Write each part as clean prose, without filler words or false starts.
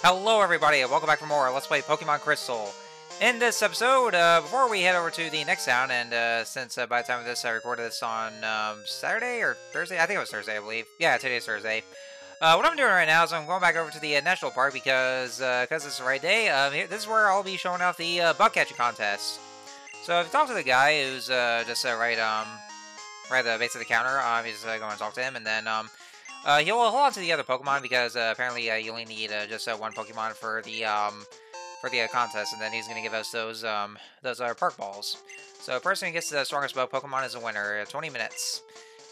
Hello everybody, and welcome back for more Let's Play Pokemon Crystal. In this episode, before we head over to the next town, and since by the time of this I recorded this on Saturday or Thursday? I think it was Thursday, I believe. Yeah, today's Thursday. What I'm doing right now is I'm going back over to the National Park because it's the right day. This is where I'll be showing off the bug catching contest. So I've talked to the guy who's just right at the base of the counter. He's just going to talk to him, and then he'll hold on to the other Pokemon because apparently you only need just one Pokemon for the contest, and then he's going to give us those Park Balls. So the person who gets the strongest bug Pokemon is a winner. 20 minutes.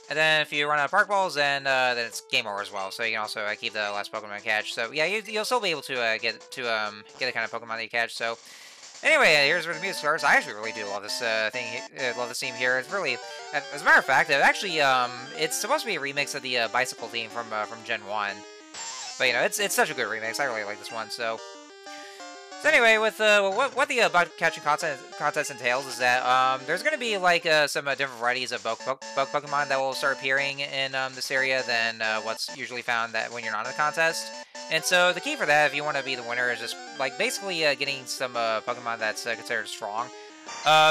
And then if you run out of Park Balls, then it's game over as well. So you can also keep the last Pokemon to catch. So yeah, you'll still be able to get the kind of Pokemon that you catch. So anyway, here's where the music starts. I actually really do love this love this theme here. It's really, as a matter of fact, it's supposed to be a remix of the bicycle theme from Gen 1. But you know, it's such a good remix. I really like this one. So anyway, with what the bug catching contest entails is that there's going to be like some different varieties of bug Pokemon that will start appearing in this area than what's usually found that when you're not in a contest. And so the key for that, if you want to be the winner, is just like basically getting some Pokemon that's considered strong.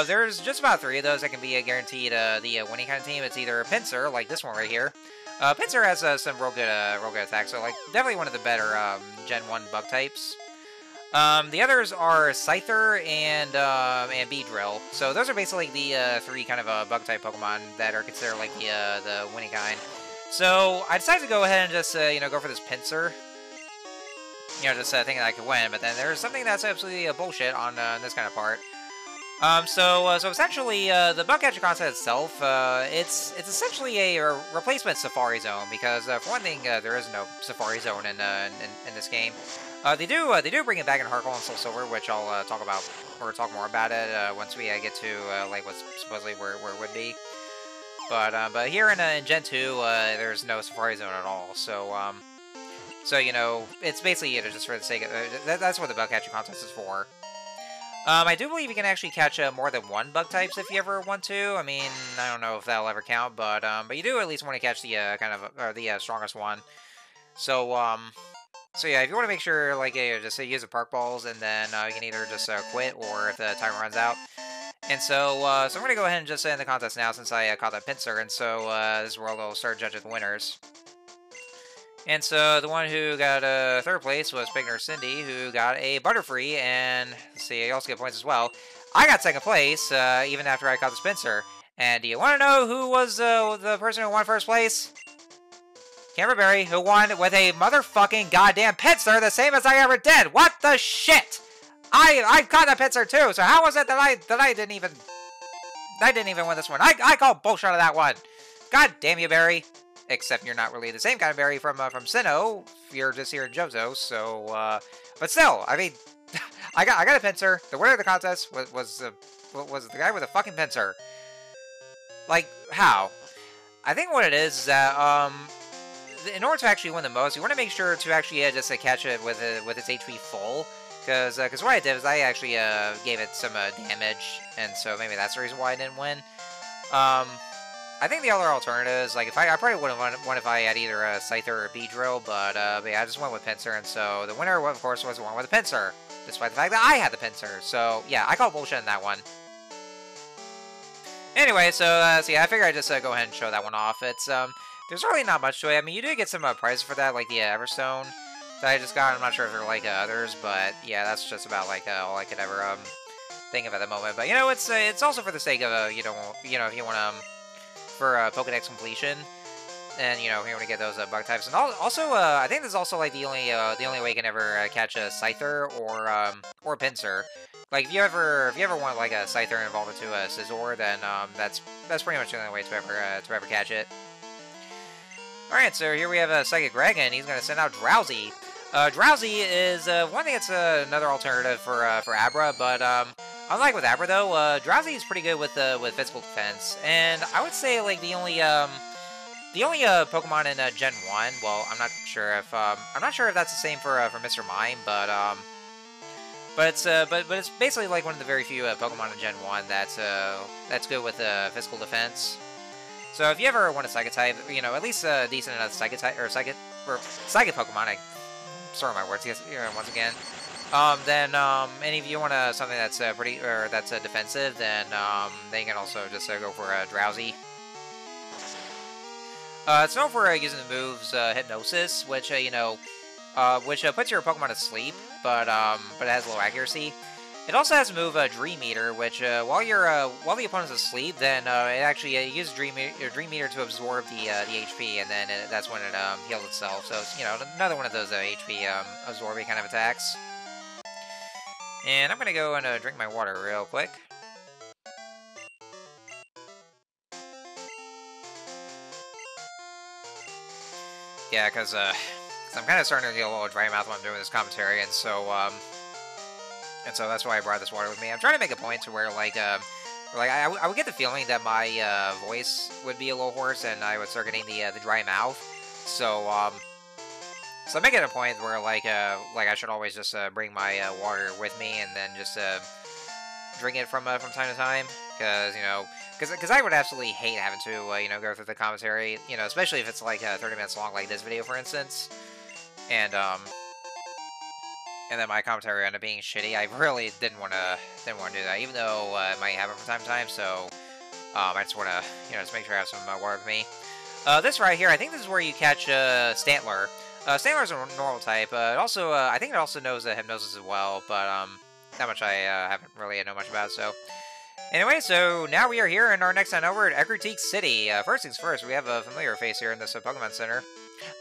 There's just about 3 of those that can be guaranteed the winning kind of team. It's either a Pinsir, like this one right here. Pinsir has some real good attacks, so like definitely one of the better Gen 1 bug types. The others are Scyther and Beedrill. So those are basically the 3 kind of bug type Pokemon that are considered like the winning kind. So I decided to go ahead and just go for this Pinsir. Just thinking that I could win, but then there's something that's absolutely bullshit on this kind of part. So essentially, the bug catcher contest itself, it's essentially a replacement Safari Zone because for one thing, there is no Safari Zone in this game. They do bring it back in Heart Gold and Soul Silver, which I'll talk about or talk more about it once we get to like what's supposedly where it would be. But here in Gen 2, there's no Safari Zone at all. So you know, it's basically just for the sake of that's what the bug catching contest is for. I do believe you can actually catch more than 1 bug types if you ever want to. I mean, I don't know if that'll ever count, but you do at least want to catch the the strongest one. So yeah, if you want to make sure, like, just use the Park Balls, and then you can either just quit or if the timer runs out. And so I'm going to go ahead and just end the contest now since I caught that Pinsir, and so this is where I'll start judging the winners. And so the one who got 3rd place was Pigner Cindy, who got a Butterfree, and let's see, you also get points as well. I got 2nd place, even after I caught the Pinsir. And do you want to know who was the person who won 1st place? Camberberry, who won with a motherfucking goddamn Pinsir, the same as I ever did. What the shit? I caught that Pinsir too. So how was it that I didn't even win this one? I call bullshit on that one. God damn you, Barry. Except you're not really the same kind of Barry from Sinnoh. You're just here in Johto. So but still, I mean, I got a Pinsir. The winner of the contest was the guy with a fucking Pinsir. Like, how? I think what it is that in order to actually win the most, you want to make sure to actually just catch it with its HP full, because what I did is I actually gave it some damage, and so maybe that's the reason why I didn't win. I think the other alternatives, like I probably would have won if I had either a Scyther or a Beedrill, but yeah, I just went with Pinsir, and so the winner, of course, was the one with the Pinsir, despite the fact that I had the Pinsir. So yeah, I call bullshit in that one. Anyway, so yeah, I figured I'd just go ahead and show that one off. It's there's really not much to it. I mean, you do get some prizes for that, like the Everstone that I just got. I'm not sure if they're like others, but yeah, that's just about like all I could ever think of at the moment. But you know, it's also for the sake of if you want for Pokedex completion, and you want to get those bug types. And also, I think this is also like the only way you can ever catch a Scyther or a Pinsir. Like if you ever want like a Scyther and evolve it to a Scizor, then that's pretty much the only way to ever catch it. Alright, so here we have a Psychic Dragon. He's going to send out Drowsy. Drowsy is one thing that's another alternative for Abra, but unlike with Abra though, Drowsy is pretty good with physical defense. And I would say like the only Pokemon in Gen 1. Well, I'm not sure if that's the same for Mr. Mime, but it's basically like one of the very few Pokemon in Gen 1 that's good with physical defense. So if you ever want a Psychic type, at least decent enough Psychic type or Psychic Pokemon, sorry my words, yes, once again. Then, and if you want something that's that's defensive, then you can also just go for Drowsy. It's known for using the moves Hypnosis, which which puts your Pokemon to sleep, but it has low accuracy. It also has a move Dream Eater, which while the opponent's asleep, then it actually uses Dream Eater to absorb the HP, and then that's when it heals itself. So it's another one of those HP absorbing kind of attacks. And I'm gonna go and drink my water real quick. Yeah, because I'm kind of starting to get a little dry mouth when I'm doing this commentary, and so that's why I brought this water with me. I'm trying to make a point to where I would get the feeling that my voice would be a little hoarse, and I would start getting the dry mouth. So I'm making a point where I should always just bring my water with me, and then just drink it from time to time, because I would absolutely hate having to go through the commentary, especially if it's like 30 minutes long, like this video, for instance, and then my commentary ended up being shitty. I really didn't want to do that, even though it might happen from time to time. So I just want to just make sure I have some water with me. This right here, I think this is where you catch Stantler. Stantler's a normal type. Also, I think it also knows Hypnosis as well, but that much I haven't really know much about. So anyway, so now we are here in our next time over at Ecruteak City. First things first, we have a familiar face here in this Pokemon Center.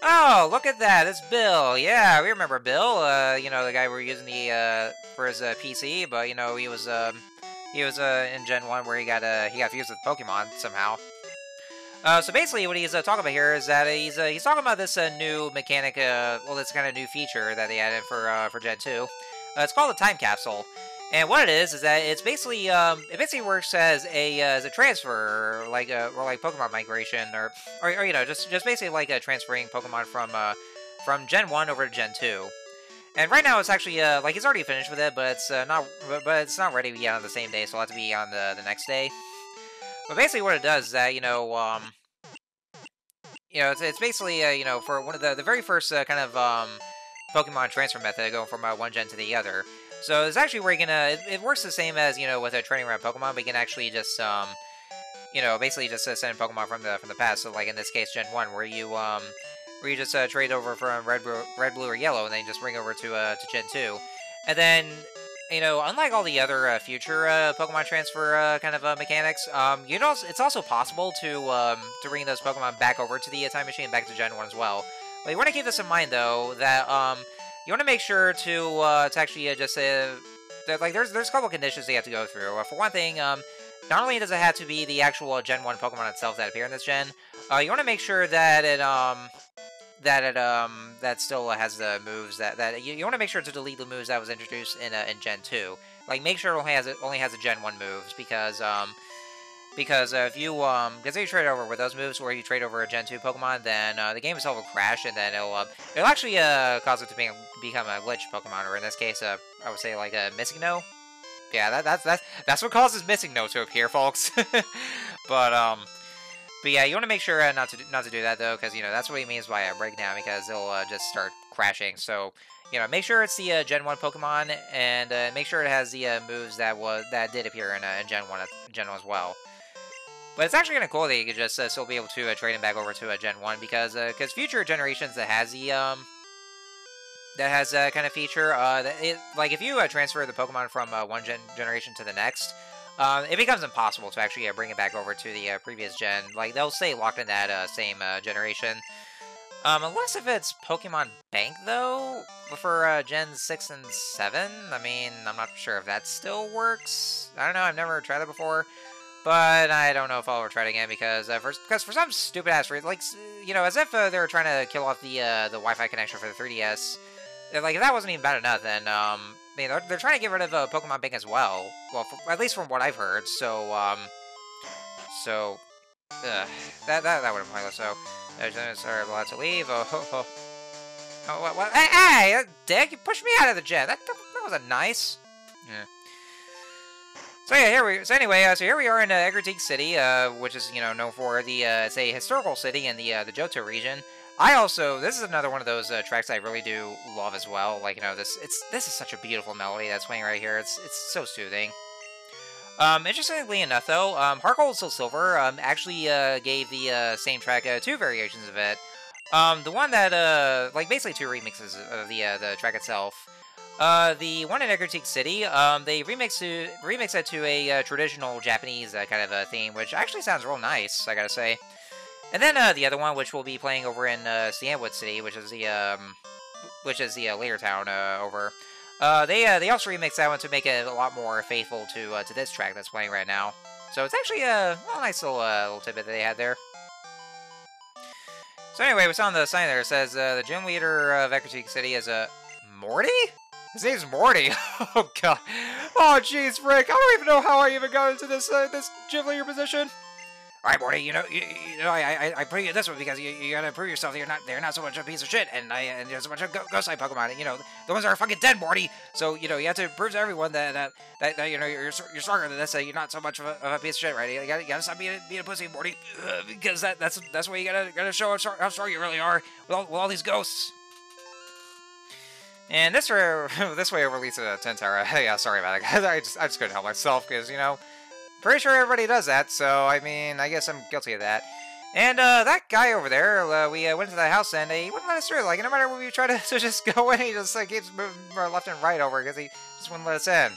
Oh, look at that! It's Bill. Yeah, we remember Bill. The guy we were using for his PC, but he was in Gen 1 where he got fused with Pokemon somehow. So basically, what he's talking about here is that he's talking about this new mechanic, this kind of new feature that they added for Gen 2. It's called the Time Capsule, and what it is that it basically works as a transfer, or like Pokemon migration, or just basically like transferring Pokemon from Gen 1 over to Gen 2. And right now it's actually he's already finished with it, but it's not ready yet on the same day, so it'll have to be on the next day. But basically what it does is that, it's basically, for one of the very first kind of Pokemon transfer method, going from one gen to the other. So it's actually where it works the same as, with a training around Pokemon, but you can actually just, basically just send Pokemon from the past. So like in this case, Gen 1, where you just trade over from red, blue, or yellow, and then you just bring over to Gen 2. And then, unlike all the other future Pokemon transfer kind of mechanics, it's also possible to bring those Pokemon back over to the time machine, back to Gen 1 as well. But you want to keep this in mind, though, that you want to make sure to actually just there's a couple conditions you have to go through. For one thing, not only does it have to be the actual Gen 1 Pokemon itself that appear in this gen, you want to make sure that that still has the moves that you want to make sure to delete the moves that was introduced in Gen 2. Like, make sure it only has the Gen 1 moves, because if you trade over with those moves, or you trade over a Gen 2 Pokemon, then the game itself will crash, and then it'll actually cause it to become a glitch Pokemon, or in this case, I would say like a Missing No. Yeah, that's what causes Missing No to appear, folks. But yeah, you want to make sure not to do that, though, because that's what he means by a breakdown, because it'll just start crashing. So make sure it's the Gen 1 Pokemon, and make sure it has the moves that did appear in Gen 1 as well. But it's actually kind of cool that you could just still be able to trade him back over to Gen 1, because future generations that has that kind of feature, if you transfer the Pokemon from one generation to the next, it becomes impossible to actually bring it back over to the previous gen. Like, they'll stay locked in that same generation. Unless if it's Pokemon Bank, though, for Gen 6 and 7. I mean, I'm not sure if that still works. I don't know, I've never tried that before. But I don't know if I'll ever try it again, because for some stupid-ass reason, as if they were trying to kill off the Wi-Fi connection for the 3DS. Like, if that wasn't even bad enough, then, they're trying to get rid of Pokemon Bank as well. Well, at least from what I've heard. So, that would have pointless. So, sorry, allowed to leave. Oh, what? Hey, dick! You pushed me out of the gen. That wasn't nice. Yeah. So yeah, here we are in Ecruteak City, which is known for it's a historical city in the Johto region. this is another one of those tracks I really do love as well. Like, you know, this is such a beautiful melody that's playing right here. It's so soothing. Interestingly enough, though, Heart Gold Soul Silver actually gave the same track 2 variations of it. The one that like basically 2 remixes of the track itself. The one in Ecruteak City, they remix it to a traditional Japanese kind of theme, which actually sounds real nice, I gotta say. And then the other one, which we'll be playing over in Stanwood City, which is the later town over. They also remixed that one to make it a lot more faithful to this track that's playing right now. So it's actually a nice little tidbit that they had there. So anyway, we saw on the sign there, it says the gym leader of Ecruteak City is Morty? His name's Morty. Oh god. Oh jeez, Rick. I don't even know how I even got into this gym leader position. All right, Morty. You know, I put you this one because you gotta prove yourself that you're not so much a piece of shit, and there's a bunch of ghost type Pokemon. You know, the ones that are fucking dead, Morty. So you know, you have to prove to everyone that you know you're stronger than this. You're not so much of a piece of shit, right? You gotta stop being a pussy, Morty, because that's why you gotta show how strong you really are with all these ghosts. And this way over Lisa Tentara. Yeah, sorry about it, guys. I just couldn't help myself because, you know, pretty sure everybody does that. So I mean, I guess I'm guilty of that. And that guy over there, we went to that house and he wouldn't let us through. Like no matter what we tried to just go in, he just keeps moving left and right over because he just wouldn't let us in.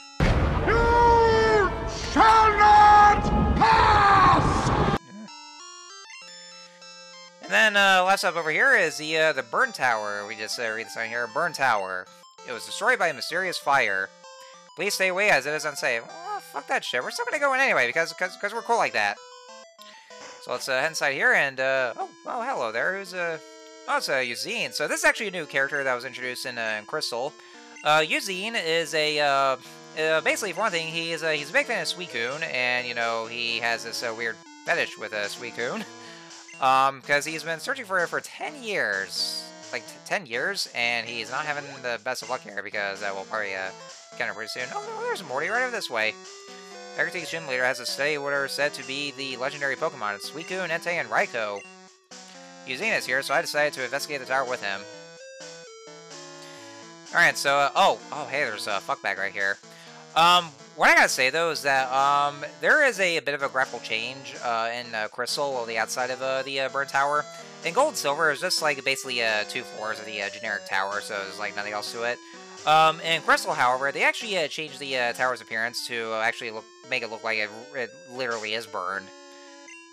You shall not pass. And then last up over here is the Burn Tower. We just read the sign here. Burn Tower. It was destroyed by a mysterious fire. Please stay away as it is unsafe. Oh, fuck that shit. We're still gonna go in anyway because we're cool like that. So let's head inside here and oh hello there. Who's oh, it's Eugene. So this is actually a new character that was introduced in Crystal. Eugene is a basically for one thing he's a big fan of Suicune, and you know he has this weird fetish with Suicune. Because he's been searching for it for 10 years. Like, 10 years, and he's not having the best of luck here, because we'll probably get him pretty soon. Oh, no, there's Morty right over this way. Ecruteak's gym leader has a study what are said to be the legendary Pokemon. It's Suicune, Entei, and Raikou. Eugene is here, so I decided to investigate the tower with him. Alright, so, oh, hey, there's a fuckbag right here. What I gotta say, though, is that, there is a bit of a graphical change, in, Crystal, or the outside of, the, Burn Tower. In Gold and Silver, it's just, like, basically, 2 floors of the, generic tower, so there's, like, nothing else to it. In Crystal, however, they actually, changed the, tower's appearance to, actually make it look like it literally is burned.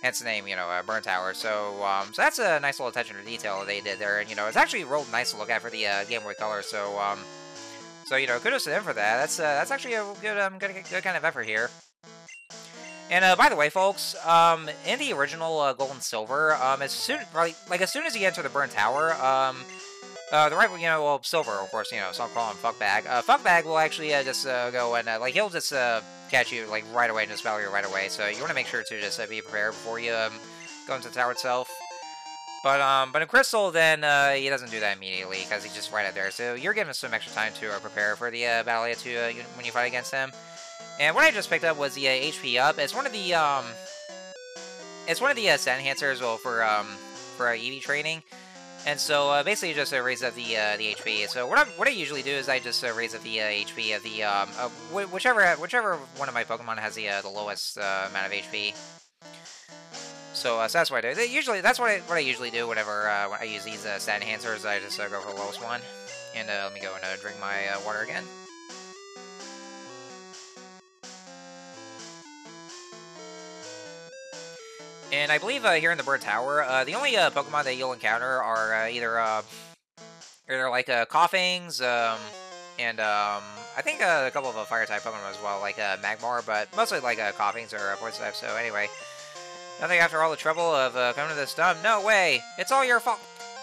Hence the name, you know, Burn Tower. So, so that's a nice little attention to detail that they did there, and, you know, it's actually real nice to look at for the, Game Boy Color, so, so, you know, kudos to them for that. That's actually a good kind of effort here. And by the way, folks, in the original Gold and Silver, as soon as you enter the Burn Tower, the right, you know, well, Silver, of course, you know, so I'll call him Fuckbag. Fuckbag will actually just go and like he'll just catch you like right away and just battle you right away. So you want to make sure to just be prepared before you go into the tower itself. But in Crystal, then, he doesn't do that immediately, because he's just right up there. So you're giving some extra time to prepare for the battle when you fight against him. And what I just picked up was the HP up. It's one of the stat enhancers, well, for EV training. And so basically, you just raise up the HP. So what I usually do is I just raise up the HP of the whichever one of my Pokemon has the lowest amount of HP. So, so that's what I do. That's what I usually do whenever when I use these stat enhancers. I just go for the lowest one. And let me go and drink my water again. And I believe here in the Bird Tower, the only Pokemon that you'll encounter are either like Coughings, and I think a couple of Fire-type Pokemon as well, like Magmar, but mostly like Coughings or Poison type. So anyway. Nothing after all the trouble of coming to this dump. No way! It's all your fault,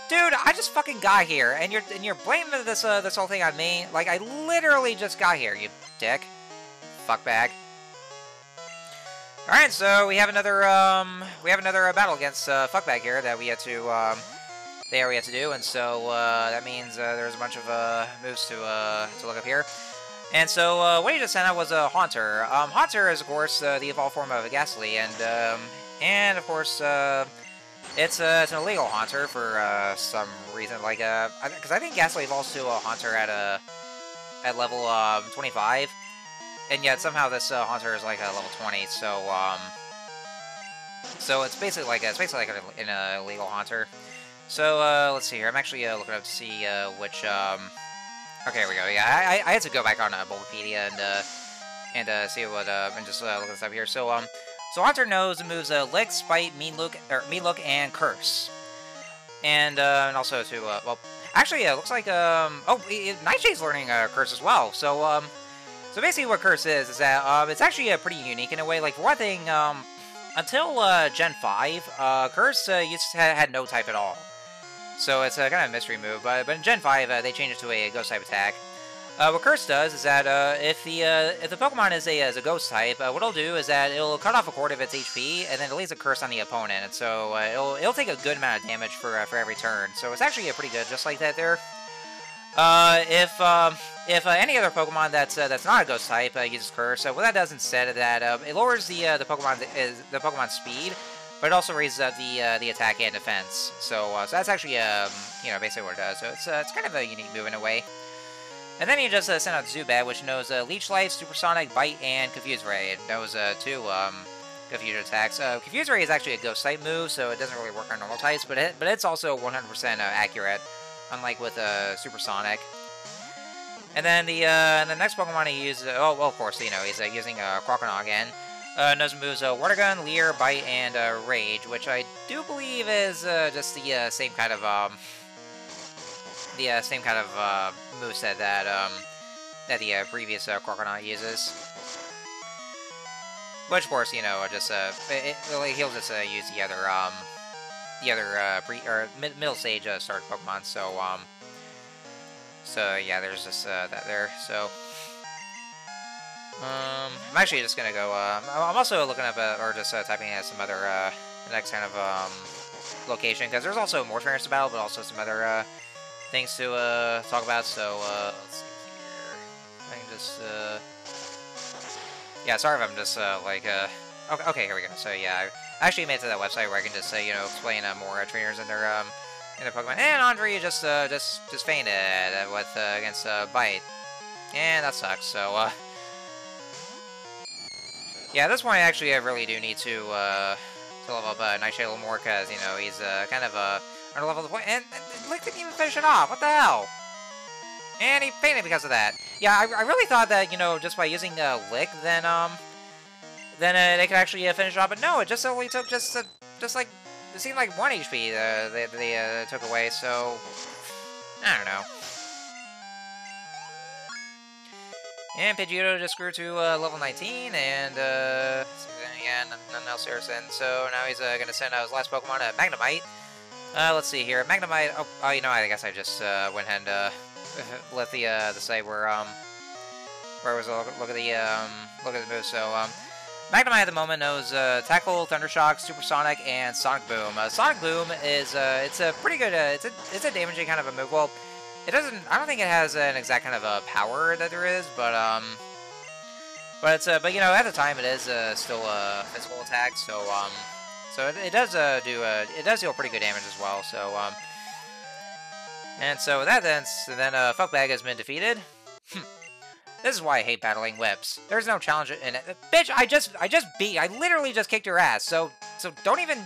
dude. I just fucking got here, and you're blaming this whole thing on me. Like I literally just got here, you dick, fuckbag. All right, so we have another battle against fuckbag here that we had to do, and so that means there's a bunch of moves to look up here. And so what he just sent out was a Haunter. Haunter is of course the evolved form of a Ghastly, and of course, It's an illegal haunter for some reason, like because I think Gastly evolves to a haunter at level 25, and yet somehow this haunter is like a level 20. So it's basically like an illegal haunter. So let's see here. I'm actually looking up to see which. Okay, here we go. Yeah, I had to go back on Bulbapedia and see what and just look this up here. So Haunter knows moves Lick, Spite, Mean Look, and Curse, and also to well, actually it looks like Nightshade's learning Curse as well. So basically what Curse is that it's actually pretty unique in a way. Like for one thing, until Gen 5, Curse had no type at all. So it's a kind of mystery move. But in Gen 5, they changed it to a Ghost type attack. What Curse does is that if the Pokemon is a Ghost type, what it'll do is that it'll cut off a quarter of its HP, and then it leaves a Curse on the opponent. And so it'll take a good amount of damage for every turn. So it's actually pretty good, just like that there. If any other Pokemon that's not a Ghost type uses Curse, what that does instead of that, it lowers the Pokemon's speed, but it also raises up the attack and defense. So that's actually basically what it does. So it's kind of a unique move in a way. And then you just send out Zubat, which knows Leech Life, Supersonic, Bite, and Confuse Ray. It knows two Confusion attacks. Confuse Ray is actually a Ghost type move, so it doesn't really work on normal types, but it's also 100% accurate, unlike with Supersonic. And then the next Pokemon he uses, well, of course, he's using Croconaw again. Knows moves Water Gun, Leer, Bite, and Rage, which I do believe is just the same kind of moveset that the previous Croconaw uses. Which, of course, he'll just use the other middle stage start Pokemon. So yeah, there's just that there. So I'm actually just gonna go. I'm also looking up or just typing in some other the next kind of location, because there's also more trainers to battle, but also some other things to talk about. So let's see here. I can just yeah, sorry if I'm just okay, here we go. So yeah, I actually made it to that website where I can just explain more trainers in their Pokemon. And Andre just fainted with against Bite, and that sucks. So yeah, at this point actually I really do need to level up Nightshade a little more, because he's kind of under level the point, and Lick didn't even finish it off. What the hell? And he fainted because of that. Yeah, I really thought that just by using Lick, then they could actually finish it off, but no, it just only took just like it seemed like 1 HP they took away. So I don't know. And Pidgeotto just grew to level 19, and yeah, nothing else there. And so now he's gonna send out his last Pokemon, Magnemite. Let's see here, Magnemite. Oh, I guess I just went ahead and left the site where it was look at the moves. So Magnemite at the moment knows Tackle, Thundershock, Supersonic, and Sonic Boom. Sonic Boom is it's a pretty good it's a damaging kind of a move. Well, it doesn't. I don't think it has an exact kind of power that there is, but at the time it is still a physical attack. So it does deal pretty good damage as well. So and so with that then Fuckbag has been defeated. This is why I hate battling whips. There's no challenge in it. Bitch, I literally just kicked your ass. So don't even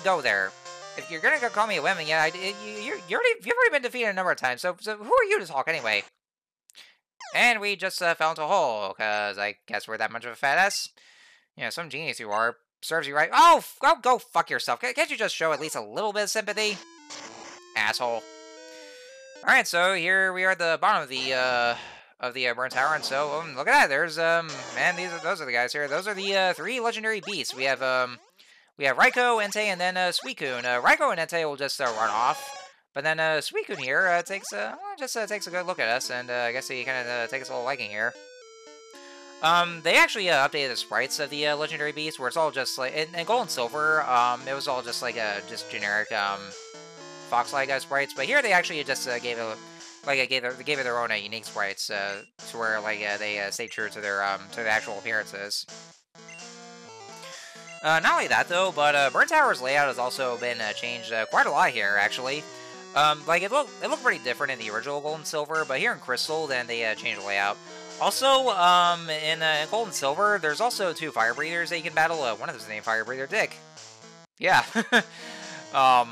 go there. If you're gonna call me a woman, yeah, you've already been defeated a number of times. So who are you to talk anyway? And we just fell into a hole, cause I guess we're that much of a fat ass. Some genius you are. Serves you right. Oh, go fuck yourself. Can't you just show at least a little bit of sympathy, asshole? All right, so here we are at the bottom of the burn tower, and so look at that. There's man, those are the guys here. Those are the 3 legendary beasts. We have Raikou, Entei, and then Suicune. Raikou and Entei will just run off, but then Suicune here takes a good look at us, and I guess he kind of takes a little liking here. They actually updated the sprites of the legendary beasts, where it's all just like in Gold and Silver. It was all just like just generic fox-like sprites, but here they actually just gave it their own unique sprites, to where they stay true to their actual appearances. Not only that though, but Burn Tower's layout has also been changed quite a lot here, actually. Like it looked pretty different in the original Gold and Silver, but here in Crystal, then they changed the layout. Also, in Gold and Silver, there's also 2 Fire Breathers that you can battle. One of them is named Fire Breather Dick. Yeah. But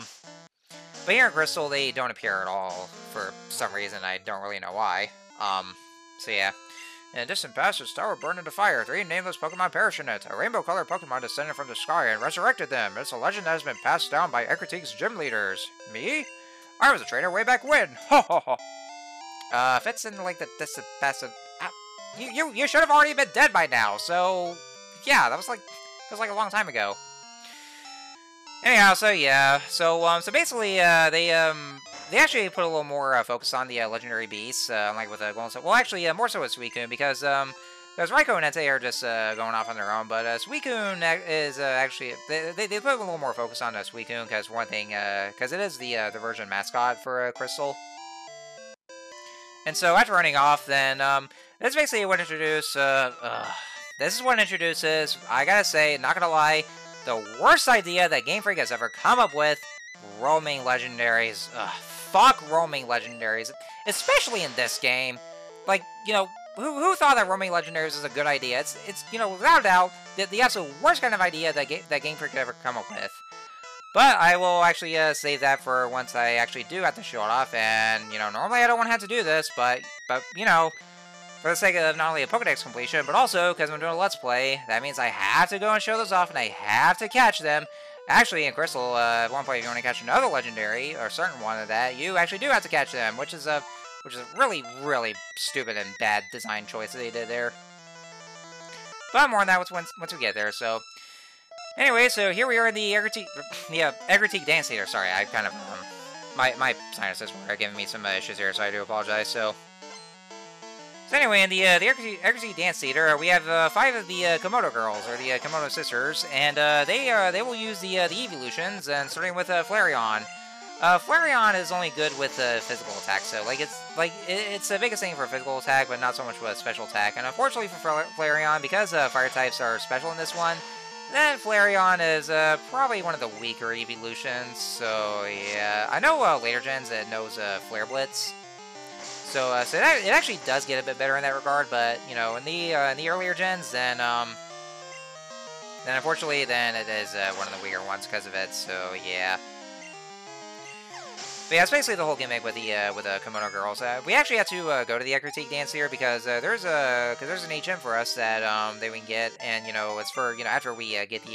here in Crystal, they don't appear at all for some reason. I don't really know why. So yeah. In a distant past, a star would burn into fire. 3 nameless Pokemon perished in it. A rainbow-colored Pokemon descended from the sky and resurrected them. It's a legend that has been passed down by Ecruteak's gym leaders. Me? I was a trainer way back when. Ho ho ho. If it's in like the that's a you should have already been dead by now. So yeah, that was like a long time ago. Anyhow, so yeah, so basically, they actually put a little more focus on the legendary beasts, like with the Golden Silver. Well, actually, more so with Suicune, because Raikou and Entei are just going off on their own, but Suicune is actually they put a little more focus on Suicune, because one thing, because it is the version mascot for Crystal. And so after running off, then this is basically what introduces. This is what introduces. I gotta say, not gonna lie. The worst idea that Game Freak has ever come up with, roaming legendaries. Ugh, fuck roaming legendaries. Especially in this game. Like, you know, who thought that roaming legendaries is a good idea? It's you know, without a doubt, the absolute worst kind of idea that Game Freak could ever come up with. But I will actually save that for once I actually do have to show it off. And, you know, normally I don't want to have to do this, but you know, for the sake of not only a Pokedex completion, but also because I'm doing a Let's Play, that means I have to go and show those off, and I have to catch them. Actually, in Crystal, at one point, if you want to catch another Legendary, or a certain one of that, you actually do have to catch them, which is a really, really stupid and bad design choice that they did there. But more on that once we get there, so... Anyway, so here we are in the Ecruteak Dance Theater. Sorry, I kind of, my sinuses were giving me some issues here, so I do apologize, so... So anyway, in the Ecruteak Dance Theater, we have 5 of the Komodo girls, or the Komodo sisters, and they will use the evolutions, and starting with Flareon. Flareon is only good with physical attack, so it's the biggest thing for physical attack, but not so much with special attack. And unfortunately for Flareon, because fire types are special in this one, then Flareon is probably one of the weaker evolutions. So yeah, I know later gens it knows Flare Blitz. So it actually does get a bit better in that regard, but you know, in the earlier gens, then unfortunately, then it is one of the weaker ones because of it. So yeah. But yeah, it's basically the whole gimmick with the Komodo girls. We actually have to go to the Ecruteak Dance here because there's an HM for us that we can get, and you know, it's for, you know, after we get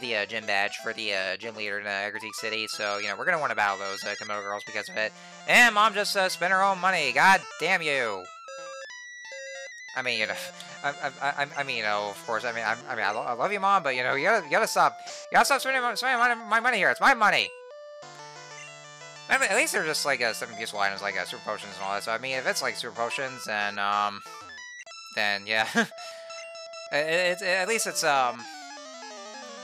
the gym badge for the gym leader in Ecruteak City. So, you know, we're going to want to battle those Komodo girls because of it. And Mom just spent her own money. God damn you. I mean, you know, I mean, you know, of course, I love you, Mom, but, you know, you gotta stop spending my money here. It's my money. At least they're just, like, some useful items, like super potions and all that. So, I mean, if it's, like, super potions, then yeah. At least it's,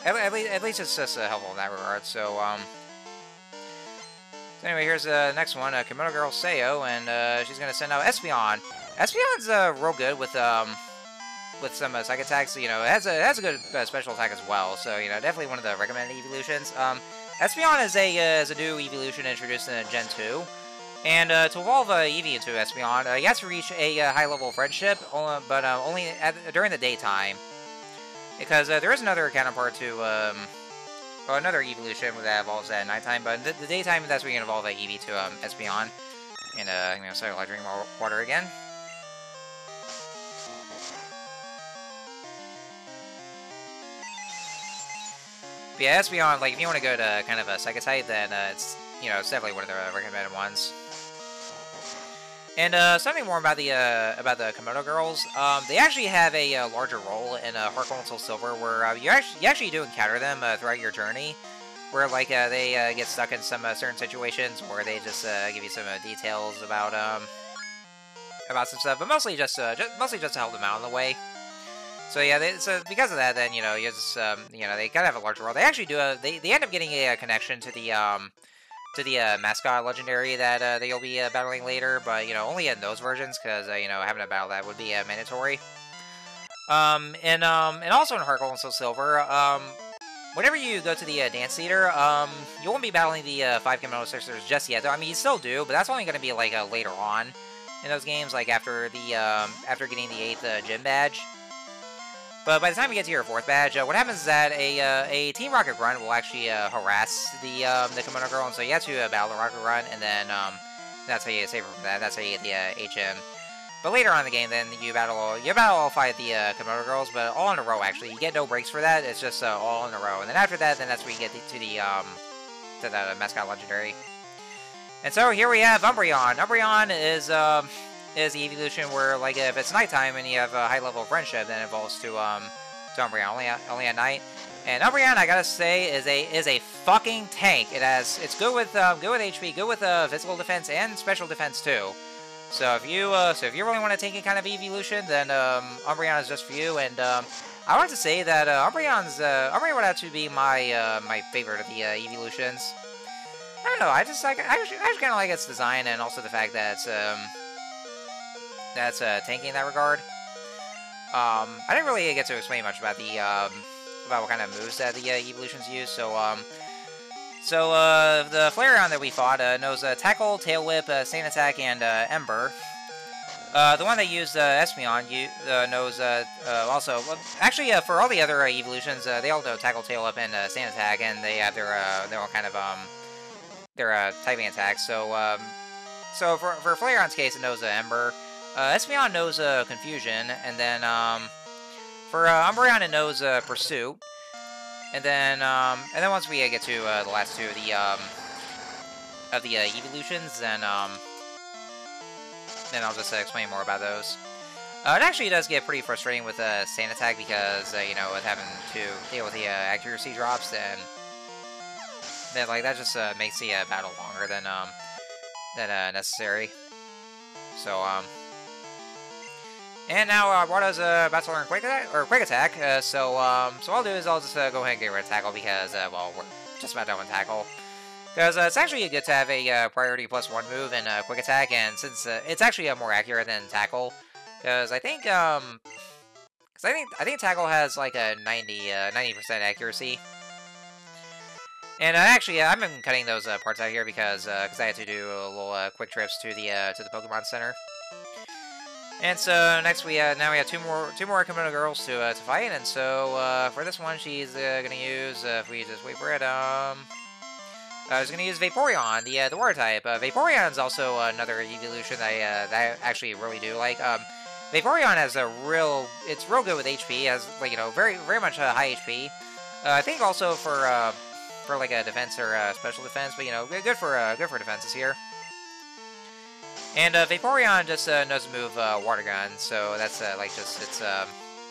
At least it's just helpful in that regard. So anyway, here's the next one, Komodo Girl Sayo, and she's gonna send out Espeon. Espeon's real good with some psychic attacks. You know, it has a good special attack as well. So you know, definitely one of the recommended evolutions. Espeon is a new evolution introduced in Gen 2. And to evolve Eevee into Espeon, you have to reach a high level of friendship, but only during the daytime. Because there is another counterpart to, well, another evolution that evolves at nighttime, but in the daytime, that's where you can evolve Eevee to Espeon. And I'm going to start drinking more water again. But yeah, Espeon, like, if you want to go to kind of a Psychic type, then it's, you know, it's definitely one of the recommended ones. And something more about the Komodo girls. They actually have a larger role in Heart Gold Soul Silver, where you actually do encounter them throughout your journey, where like they get stuck in some certain situations, where they just give you some details about some stuff, but mostly just to help them out on the way. So yeah, so because of that, then you know, you just you know, they kind of have a larger role. They actually do they end up getting a connection to the mascot legendary that you'll be battling later, but you know, only in those versions, because you know, having a battle that would be mandatory. And also in Heart Gold and Soul Silver, whenever you go to the Dance Theater, you won't be battling the 5 Komodo Sisters just yet. Though I mean, you still do, but that's only going to be like later on in those games, like after the after getting the 8th gym badge. But by the time you get to your 4th badge, what happens is that a Team Rocket Grunt will actually harass the Komodo Girl, and so you have to battle the Rocket Grunt, and then that's how you save her from that. That's how you get the HM. But later on in the game, then you battle all 5 the Komodo Girls, but all in a row. Actually, you get no breaks for that. It's just all in a row, and then after that, then that's where you get to the mascot legendary. And so here we have Umbreon. Umbreon is the evolution where, like, if it's nighttime and you have a high level of friendship, then it evolves to Umbreon only at night. And Umbreon, I gotta say, is a fucking tank. It's good with HP, good with physical defense and special defense too. So if you really want to take a kind of evolution, then Umbreon is just for you. And I want to say that Umbreon would have to be my my favorite of the evolutions. I don't know. I just kind of like its design, and also the fact that it's tanky in that regard. I didn't really get to explain much about the about what kind of moves that the evolutions use. So the Flareon that we fought knows Tackle, Tail Whip, Sand Attack, and Ember. The one that used Espeon knows also... Well, actually, for all the other evolutions, they all know Tackle, Tail Whip, and Sand Attack, and they have their own kind of their typing attacks. So for Flareon's case, it knows Ember. Espeon knows Confusion, and then for Umbreon, it knows Pursuit. And then once we get to the last 2 of the evolutions, then I'll just explain more about those. It actually does get pretty frustrating with Sand Attack because you know, with having to deal with the accuracy drops, then like that just makes the battle longer than necessary. So and now Wada's about to learn Quick Attack, so what I'll do is I'll just go ahead and get rid of Tackle because, well, we're just about done with Tackle. Because it's actually good to have a priority +1 move in Quick Attack, and since it's actually more accurate than Tackle, because I think Tackle has like a 90% accuracy. And actually, I've been cutting those parts out here because I had to do a little quick trips to the Pokemon Center. And so next now we have two more Komodo girls to fight, and so for this one she's gonna use if we just wait for it she's gonna use Vaporeon, the water type. Vaporeon is also another evolution that I actually really do like. Vaporeon has it's real good with HP, has like, you know, very much high HP. I think also for like a defense or special defense, but you know, good for defenses here. And Vaporeon just knows to move Water Gun, so that's like just its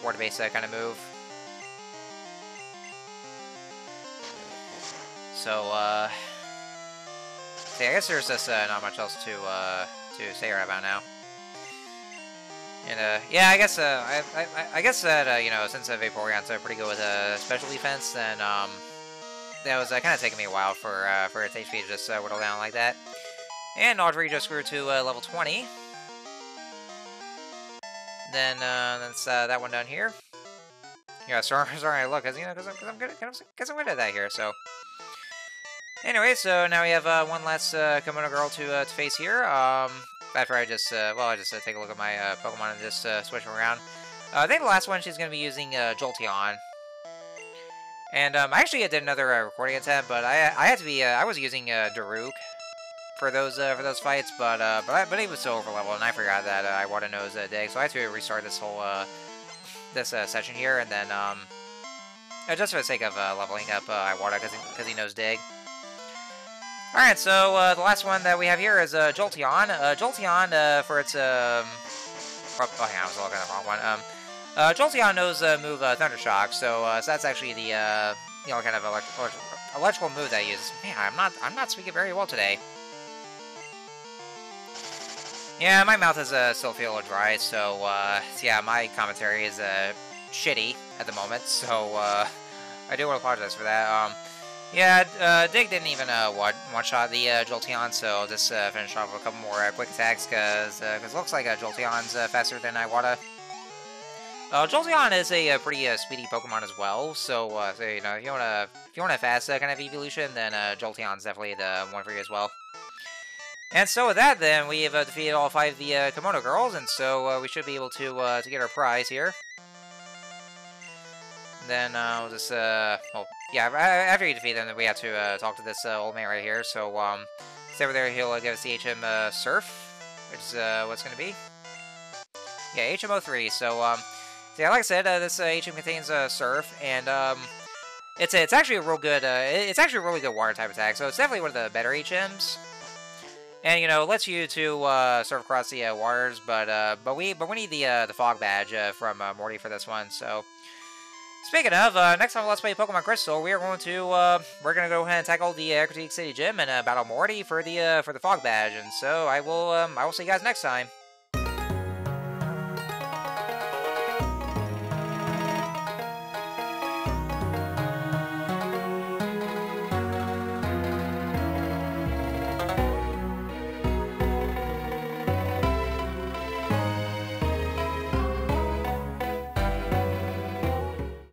water-based kind of move. So I guess there's just not much else to say right about now. And yeah, I guess I guess that you know, since Vaporeon's pretty good with special defense, then that was kind of taking me a while for its HP to just whittle down like that. And Audrey just grew to level 20. Then that's that one down here. Yeah, sorry I look, cause you know, cause I'm good at that here. So anyway, so now we have one last Komodo girl to face here. After I just take a look at my Pokemon and just switch them around. I think the last one she's gonna be using Jolteon. And I actually did another recording attempt, but I was using Daruk for those fights, but he was so overleveled, and I forgot that Iwata knows Dig, so I had to restart this whole session here, and then just for the sake of leveling up Iwata because he knows Dig. All right, so the last one that we have here is Jolteon. Jolteon for its oh, hang on, I was looking at the wrong one. Jolteon knows move Thundershock, so that's actually the you know, kind of electrical move that I use. Man, I'm not speaking very well today. Yeah, my mouth is still feeling a little dry, so yeah, my commentary is shitty at the moment, so I do want to apologize for that. Yeah, Dig didn't even one-shot the Jolteon, so I'll just finish off with a couple more quick attacks, because it looks like Jolteon's faster than Iwata. Jolteon is a pretty speedy Pokemon as well, so, you know, if you want a fast kind of evolution, then Jolteon's definitely the one for you as well. And so with that, then, we have defeated all 5 of the Kimono Girls, and so we should be able to get our prize here. Then we'll just, well, yeah, after you defeat them, then we have to talk to this old man right here. So, stay over there, he'll give us the HM Surf, which is what's going to be. Yeah, HM03. So, yeah, like I said, this HM contains Surf, and it's actually a real good, it's actually a really good water type attack. So it's definitely one of the better HMs. And, you know, it lets you to surf across the waters, but we need the fog badge from Morty for this one. So, speaking of, next time Let's Play Pokemon Crystal, we're going to go ahead and tackle the Ecruteak City Gym and battle Morty for the fog badge. And so I will see you guys next time.